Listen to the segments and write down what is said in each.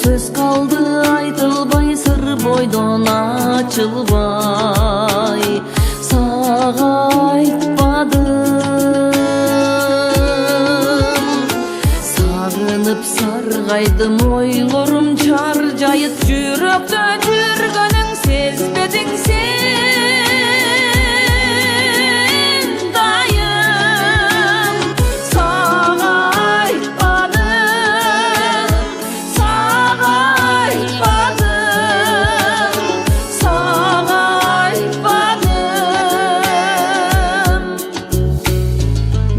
Söz kaldı aytılbay, sır boydan açılbay. Sağa aytmadım, sağınıp sargaydım, oylarım çarjayıp жүрөктө жүргөнүң сезбедиң sen дайым. Сага айтпадым, сага айтпадым, сага айтпадым.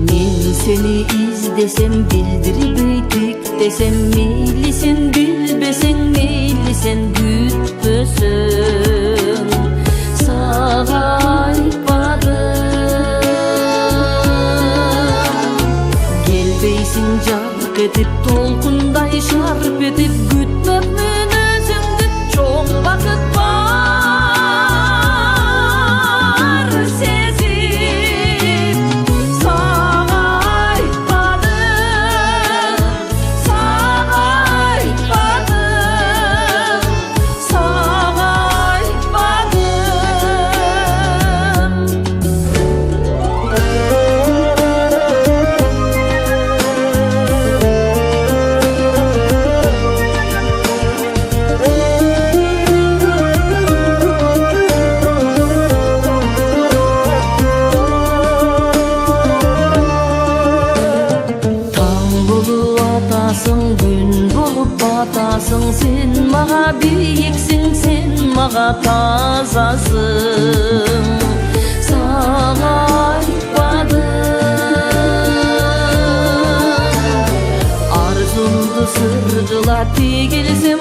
Мен сени издесем, билдирбей тиктесем, мейли сен билбесең, мейли сен күтпөсөң. Сага айтпадым, келбейсиң жарк этип, толкундай шарп этип, күтмөпмүн өзүңдү чоң бакыт бар сезип. Сага айтпадым, сага айтпадым, сага айтпадым. Таң болуп атасың, күн болуп батасың, сен мага бийиксиң, сен мага тазасың. Сага айтпадым, арзумду сыргыла тигилсем,